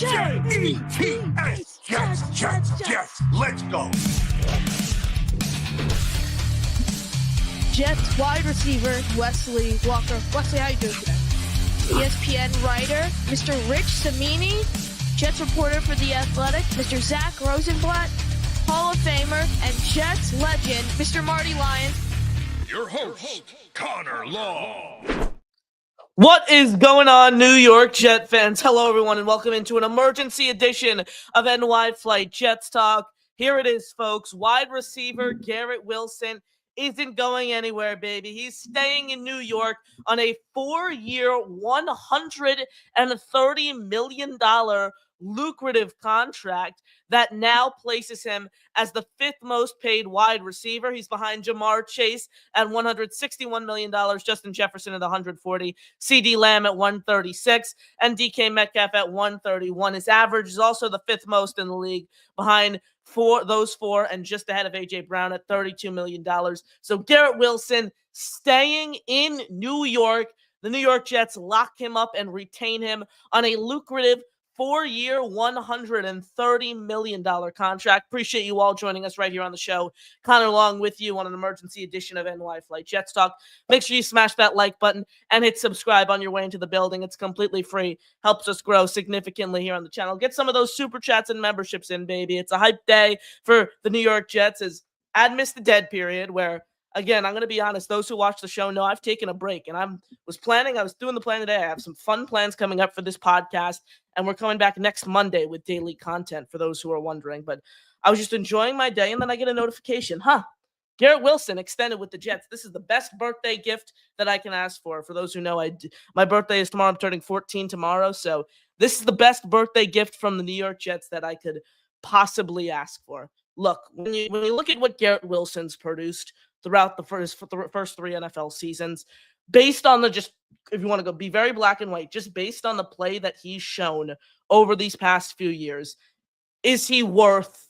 J-E-T-S. Jets. Let's go. Jets wide receiver Wesley Walker. Wesley, how you doing today? ESPN writer Mr. Rich Cimini, Jets reporter for The Athletic, Mr. Zach Rosenblatt, Hall of Famer and Jets legend Mr. Marty Lyons. Your host, Connor Law. What is going on, New York Jet fans? Hello, everyone, and welcome into an emergency edition of NY Flight Jets Talk. Here it is, folks. Wide receiver Garrett Wilson isn't going anywhere, baby. He's staying in New York on a 4-year, $130 million lucrative contract that now places him as the fifth most paid wide receiver. He's behind Jamar Chase at $161 million, Justin Jefferson at $140, CD Lamb at $136, and DK Metcalf at $131. His average is also the fifth most in the league, behind those four and just ahead of A.J. Brown at $32 million. So Garrett Wilson staying in New York. The New York Jets lock him up and retain him on a lucrative 4-year, $130 million contract. Appreciate you all joining us right here on the show. Connor along with you on an emergency edition of NY Flight Jets Talk. Make sure you smash that like button and hit subscribe on your way into the building. It's completely free. Helps us grow significantly here on the channel. Get some of those super chats and memberships in, baby. It's a hype day for the New York Jets as I'd missed the dead period where, again, I'm going to be honest, those who watch the show know I've taken a break, and I was doing the plan today. I have some fun plans coming up for this podcast, and we're coming back next Monday with daily content for those who are wondering. But I was just enjoying my day, and then I get a notification. Garrett Wilson extended with the Jets. This is the best birthday gift that I can ask for. For those who know, my birthday is tomorrow. I'm turning 14 tomorrow, so this is the best birthday gift from the New York Jets that I could possibly ask for. Look, when you look at what Garrett Wilson's produced throughout the first three NFL seasons, based on if you want to go be very black and white, just based on the play that he's shown over these past few years, is he worth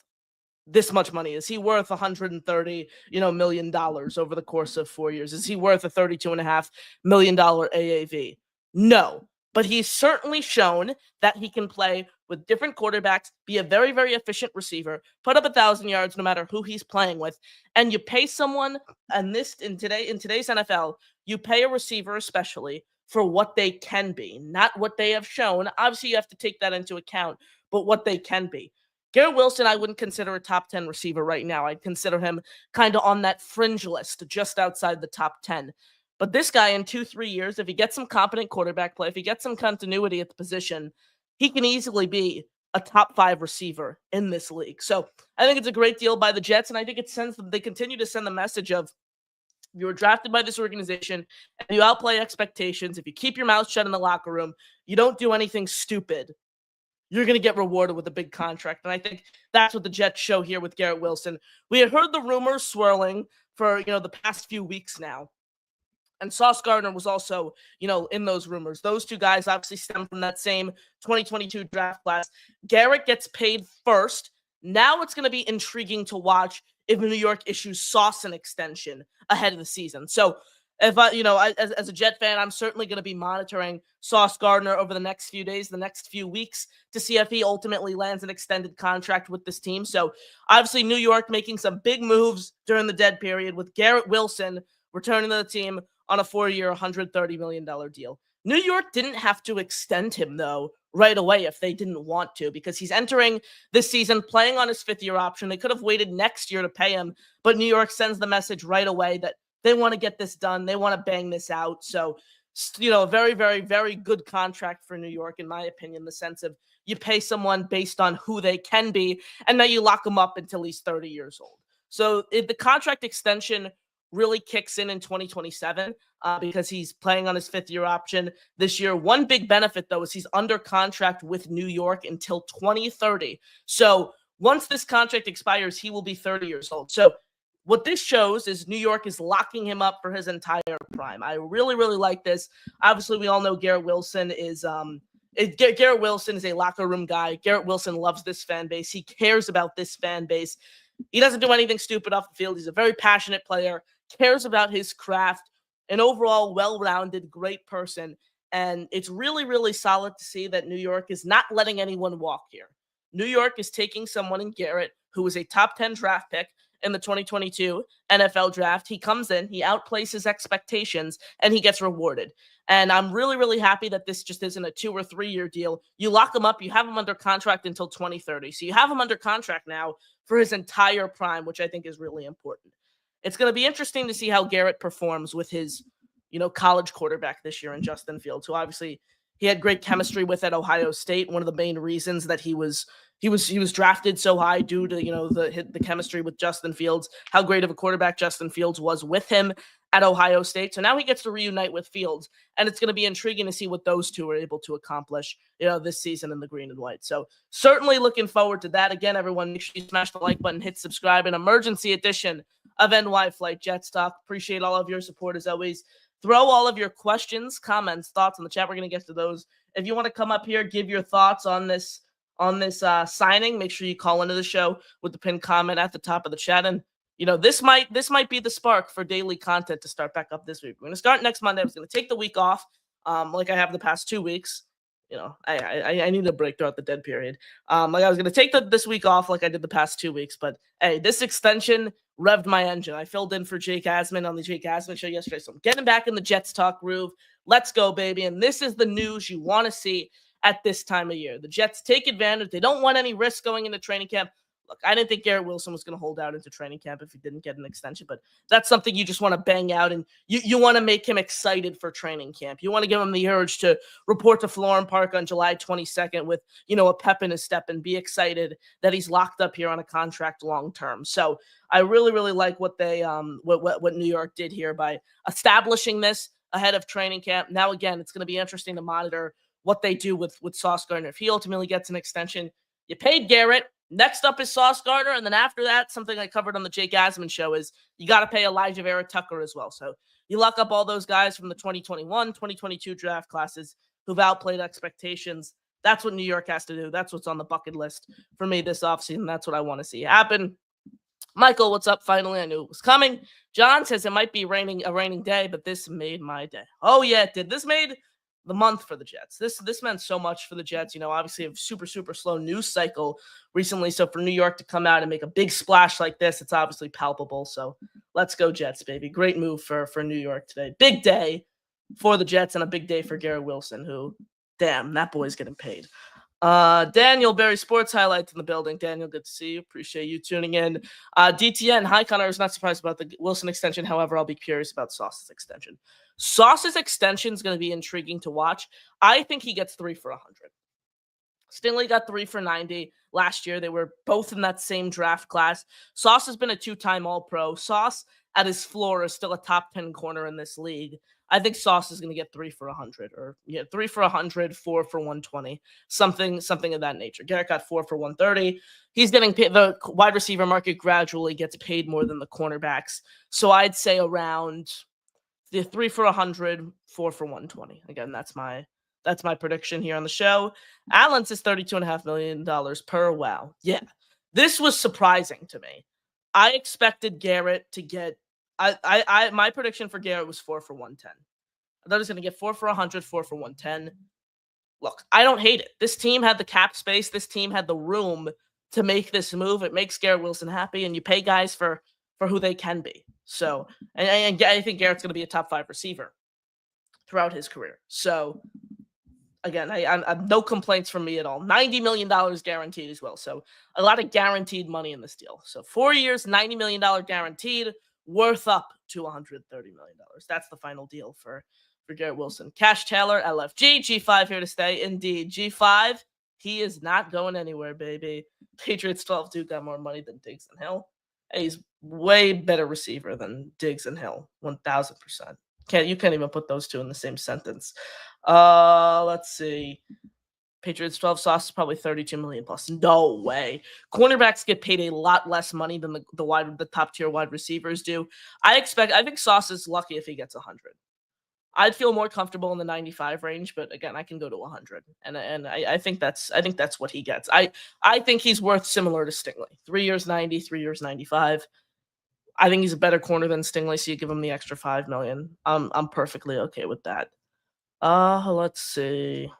this much money? Is he worth $130 million over the course of 4 years? Is he worth a $32.5 million AAV? No. But he's certainly shown that he can play with different quarterbacks, be a very, very efficient receiver, put up 1,000 yards no matter who he's playing with. And you pay someone, and in today's NFL, you pay a receiver especially for what they can be, not what they have shown. Obviously, you have to take that into account, but what they can be. Garrett Wilson, I wouldn't consider a top 10 receiver right now. I'd consider him kind of on that fringe list, just outside the top 10. But this guy in 2-3 years, if he gets some competent quarterback play, if he gets some continuity at the position, he can easily be a top 5 receiver in this league. So I think it's a great deal by the Jets, and I think they continue to send the message of, if you were drafted by this organization and you outplay expectations, if you keep your mouth shut in the locker room, you don't do anything stupid, you're going to get rewarded with a big contract. And I think that's what the Jets show here with Garrett Wilson. We had heard the rumors swirling for the past few weeks now. And Sauce Gardner was also, in those rumors. Those two guys obviously stem from that same 2022 draft class. Garrett gets paid first. Now it's going to be intriguing to watch if New York issues Sauce an extension ahead of the season. So if as a Jet fan, I'm certainly going to be monitoring Sauce Gardner over the next few days, the next few weeks, to see if he ultimately lands an extended contract with this team. So obviously New York making some big moves during the dead period with Garrett Wilson returning to the team on a 4-year, $130 million deal. New York didn't have to extend him, though, right away if they didn't want to, because he's entering this season playing on his 5th-year option. They could have waited next year to pay him, but New York sends the message right away that they want to get this done. They want to bang this out. So, a very, very, very good contract for New York, in my opinion, in the sense of you pay someone based on who they can be, and now you lock them up until he's 30 years old. So if the contract extension really kicks in 2027 because he's playing on his 5th-year option this year. One big benefit, though, is he's under contract with New York until 2030. So once this contract expires, he will be 30 years old. So what this shows is New York is locking him up for his entire prime. I really, really like this. Obviously, we all know Garrett Wilson is Garrett Wilson is a locker room guy. Garrett Wilson loves this fan base. He cares about this fan base. He doesn't do anything stupid off the field. He's a very passionate player, cares about his craft, an overall well-rounded, great person. And it's really, really solid to see that New York is not letting anyone walk here. New York is taking someone in Garrett who was a top 10 draft pick in the 2022 NFL draft. He comes in, he outplays his expectations, and he gets rewarded. And I'm really, really happy that this just isn't a 2 or 3 year deal. You lock him up, you have him under contract until 2030. So you have him under contract now for his entire prime, which I think is really important. It's going to be interesting to see how Garrett performs with his, college quarterback this year in Justin Fields, who obviously he had great chemistry with at Ohio State. One of the main reasons that he was drafted so high due to the chemistry with Justin Fields, how great of a quarterback Justin Fields was with him at Ohio State. So now he gets to reunite with Fields, and it's going to be intriguing to see what those two are able to accomplish, this season in the green and white. So certainly looking forward to that. Again, everyone, make sure you smash the like button, hit subscribe. An emergency edition of NY Flight Jets Talk. Appreciate all of your support as always. Throw all of your questions, comments, thoughts in the chat. We're going to get to those. If you want to come up here, give your thoughts on this signing, make sure you call into the show with the pinned comment at the top of the chat. And this might be the spark for daily content to start back up this week. We're going to start next Monday. I was going to take the week off, like I have the past 2 weeks. I need a break throughout the dead period. Like I was going to take this week off like I did the past 2 weeks, but hey, this extension revved my engine. I filled in for Jake Asman on the Jake Asman show yesterday, so I'm getting back in the Jets talk groove. Let's go, baby. And this is the news you want to see at this time of year. The Jets take advantage. They don't want any risk going into training camp. Look, I didn't think Garrett Wilson was going to hold out into training camp if he didn't get an extension, but that's something you just want to bang out, and you want to make him excited for training camp. You want to give him the urge to report to Florham Park on July 22nd with, a pep in his step and be excited that he's locked up here on a contract long term. So I really, really like what they what New York did here by establishing this ahead of training camp. Now, again, it's going to be interesting to monitor what they do with Sauce Gardner. If he ultimately gets an extension, you paid Garrett. Next up is Sauce Gardner, and then after that, something I covered on the Jake Asman show is you got to pay Elijah Vera Tucker as well. So you lock up all those guys from the 2021, 2022 draft classes who've outplayed expectations. That's what New York has to do. That's what's on the bucket list for me this offseason. That's what I want to see happen. Michael, what's up? Finally, I knew it was coming. John says it might be a raining day, but this made my day. Oh, yeah, it did. This made the month for the Jets. This meant so much for the Jets. Obviously a super, super slow news cycle recently. So for New York to come out and make a big splash like this, it's obviously palpable. So let's go Jets, baby. Great move for New York today. Big day for the Jets and a big day for Garrett Wilson, who, damn, that boy's getting paid. Daniel Berry Sports Highlights in the building. Daniel, good to see you. Appreciate you tuning in. DTN, hi Connor. I was not surprised about the Wilson extension. However, I'll be curious about Sauce's extension. Sauce's extension is going to be intriguing to watch. I think he gets 3 for $100. Stingley got 3 for $90 last year. They were both in that same draft class. Sauce has been a 2-time All-Pro. Sauce at his floor is still a top 10 corner in this league. I think Sauce is going to get 3 for $100, or 3 for $100, 4 for $120, something of that nature. Garrett got 4 for $130. He's getting paid. The wide receiver market gradually gets paid more than the cornerbacks. So I'd say around the 3 for $100, 4 for $120. Again, that's my prediction here on the show. Allen says $32.5 million per. Wow. Yeah. This was surprising to me. I expected Garrett to get, my prediction for Garrett was 4 for $110. I thought he was going to get 4 for $100, 4 for $110. Look, I don't hate it. This team had the cap space. This team had the room to make this move. It makes Garrett Wilson happy, and you pay guys for who they can be. So, and I think Garrett's going to be a top 5 receiver throughout his career. So, again, I'm no complaints from me at all. $90 million guaranteed as well. So, a lot of guaranteed money in this deal. So, 4 years, $90 million guaranteed, worth up to $130 million. That's the final deal for Garrett Wilson. Cash Taylor, LFG, G5 here to stay. Indeed, G5, he is not going anywhere, baby. Patriots 12-2 got more money than Diggs and Hill. He's way better receiver than Diggs and Hill, 1,000%. You can't even put those two in the same sentence. Let's see. Patriots 12, Sauce is probably $32 million plus. No way. Cornerbacks get paid a lot less money than the top tier wide receivers do. I think Sauce is lucky if he gets 100. I'd feel more comfortable in the 95 range, but again, I can go to 100, and I think that's what he gets. I think he's worth similar to Stingley. 3 years 90, 3 years 95. I think he's a better corner than Stingley, so you give him the extra $5 million. I'm perfectly okay with that. Let's see.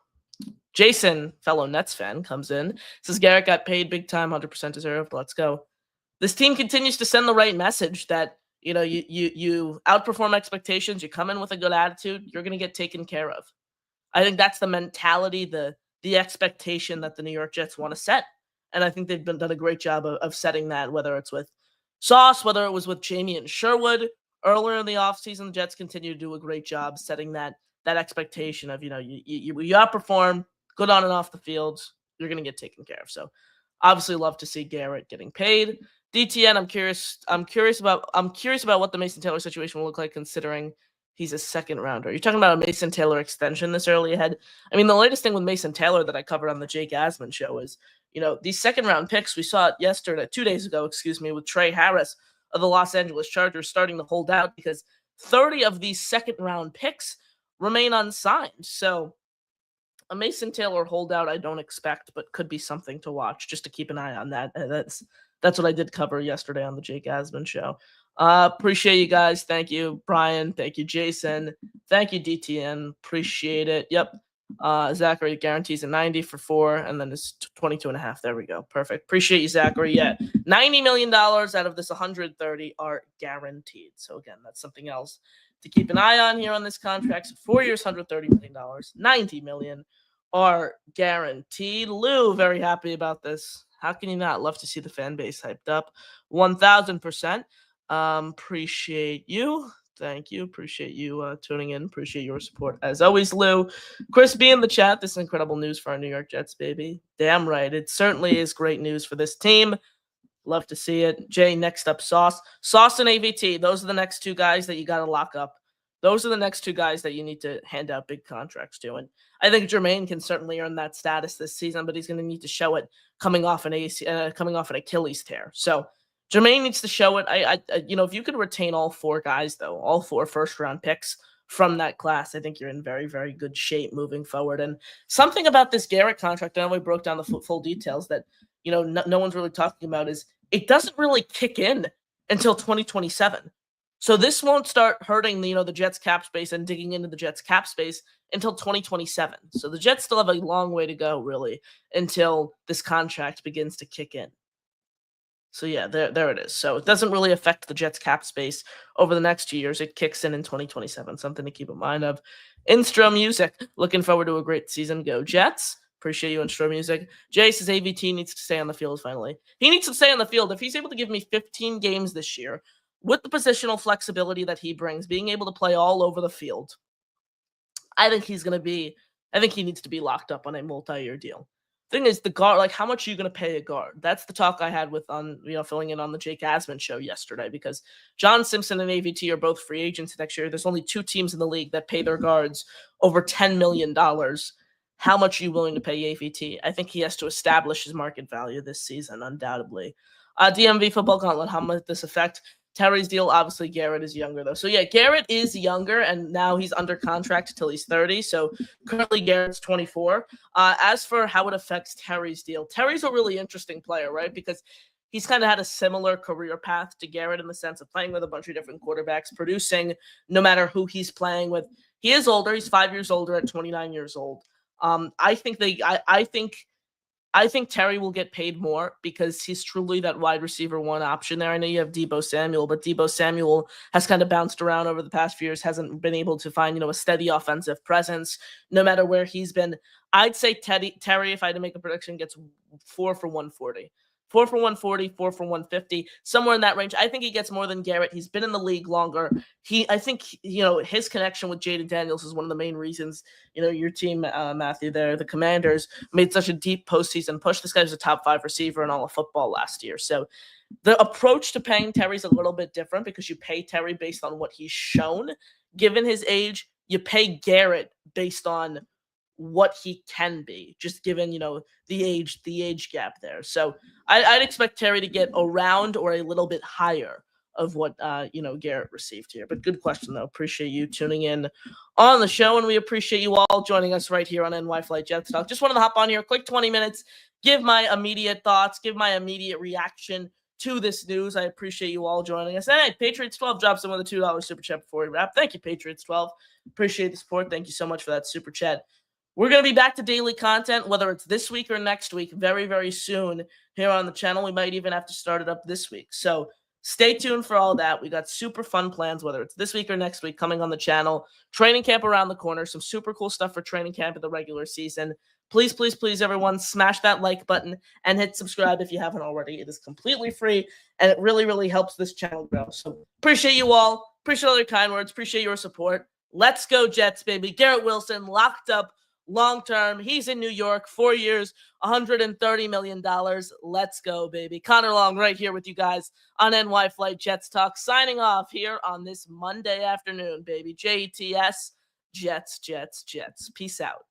Jason, fellow Nets fan, comes in. Says Garrett got paid big time, 100% deserved. Let's go. This team continues to send the right message that, you outperform expectations, you come in with a good attitude, you're going to get taken care of. I think that's the mentality, the expectation that the New York Jets want to set. And I think they've done a great job of setting that, whether it's with Sauce, whether it was with Jamie and Sherwood. Earlier in the offseason, the Jets continue to do a great job setting that expectation of, you outperform, good on and off the field, you're going to get taken care of. So obviously love to see Garrett getting paid. DTN, I'm curious about what the Mason Taylor situation will look like considering he's a second rounder. You're talking about a Mason Taylor extension this early ahead. I mean, the latest thing with Mason Taylor that I covered on the Jake Asman show is, these second round picks, we saw it 2 days ago, with Trey Harris of the Los Angeles Chargers starting to hold out because 30 of these second round picks remain unsigned. So a Mason Taylor holdout I don't expect, but could be something to watch just to keep an eye on that. That's what I did cover yesterday on the Jake Asman show. Appreciate you guys. Thank you, Brian. Thank you, Jason. Thank you, DTN. Appreciate it. Yep. Zachary guarantees a 90 for 4, and then it's 22.5. There we go. Perfect. Appreciate you, Zachary. Yeah, $90 million out of this 130 are guaranteed. So again, that's something else to keep an eye on here on this contract. So 4 years, $130 million, $90 million are guaranteed. Lou, very happy about this. How can you not? Love to see the fan base hyped up. 1,000%. Appreciate you. Thank you. Appreciate you tuning in. Appreciate your support as always, Lou. Chris B in the chat. This is incredible news for our New York Jets, baby. Damn right. It certainly is great news for this team. Love to see it. Jay, next up, Sauce. Sauce and AVT. Those are the next two guys that you got to lock up. Those are the next two guys that you need to hand out big contracts to. And I think Jermaine can certainly earn that status this season, but he's going to need to show it coming off an Achilles tear. So Jermaine needs to show it. If you could retain all 4 guys, though, all 4 first-round picks from that class, I think you're in very, very good shape moving forward. And something about this Garrett contract, I know we broke down the full details that, no one's really talking about is it doesn't really kick in until 2027. So this won't start hurting the Jets cap space and digging into the Jets cap space until 2027. So the Jets still have a long way to go, really, until this contract begins to kick in. So yeah, there it is. So it doesn't really affect the Jets cap space over the next 2 years. It kicks in 2027. Something to keep in mind of. Instro Music, looking forward to a great season. Go Jets. Appreciate you, Instro Music. Jay says AVT needs to stay on the field finally. He needs to stay on the field. If he's able to give me 15 games this year, with the positional flexibility that he brings, being able to play all over the field, I think he needs to be locked up on a multi-year deal. Thing is, the guard, like, how much are you going to pay a guard? That's the talk I had with filling in on the Jake Asman show yesterday, because John Simpson and AVT are both free agents next year. There's only 2 teams in the league that pay their guards over $10 million. How much are you willing to pay AVT? I think he has to establish his market value this season, undoubtedly. DMV Football Gauntlet, how much this affect Terry's deal? Obviously, Garrett is younger, though. So, yeah, Garrett is younger, and now he's under contract until he's 30. So, currently, Garrett's 24. As for how it affects Terry's deal, Terry's a really interesting player, right? Because he's kind of had a similar career path to Garrett in the sense of playing with a bunch of different quarterbacks, producing no matter who he's playing with. He is older. He's 5 years older at 29 years old. I think Terry will get paid more because he's truly that wide receiver 1 option there. I know you have Deebo Samuel, but Deebo Samuel has kind of bounced around over the past few years, hasn't been able to find, a steady offensive presence no matter where he's been. I'd say Terry, if I had to make a prediction, gets 4 for 140. 4 for 140, 4 for 150, somewhere in that range. I think he gets more than Garrett. He's been in the league longer. I think his connection with Jaden Daniels is one of the main reasons, your team, Matthew, there, the Commanders, made such a deep postseason push. This guy was a top 5 receiver in all of football last year. So the approach to paying Terry's a little bit different because you pay Terry based on what he's shown. Given his age, you pay Garrett based on what he can be, just given, the age gap there. So I'd expect Terry to get around or a little bit higher of what, Garrett received here. But good question, though. Appreciate you tuning in on the show, and we appreciate you all joining us right here on NY Flight Jets Talk. Just wanted to hop on here, quick 20 minutes, give my immediate thoughts, give my immediate reaction to this news. I appreciate you all joining us. Hey, Patriots 12 drops in with a $2 super chat before we wrap. Thank you, Patriots 12. Appreciate the support. Thank you so much for that super chat. We're going to be back to daily content, whether it's this week or next week, very, very soon here on the channel. We might even have to start it up this week. So stay tuned for all that. We got super fun plans, whether it's this week or next week, coming on the channel. Training camp around the corner. Some super cool stuff for training camp in the regular season. Please, please, please, everyone, smash that like button and hit subscribe if you haven't already. It is completely free, and it really, really helps this channel grow. So appreciate you all. Appreciate all your kind words. Appreciate your support. Let's go, Jets, baby. Garrett Wilson locked up long-term. He's in New York, 4 years, $130 million. Let's go, baby. Connor Long right here with you guys on NY Flight Jets Talk. Signing off here on this Monday afternoon, baby. JETS, Jets, Jets, Jets. Peace out.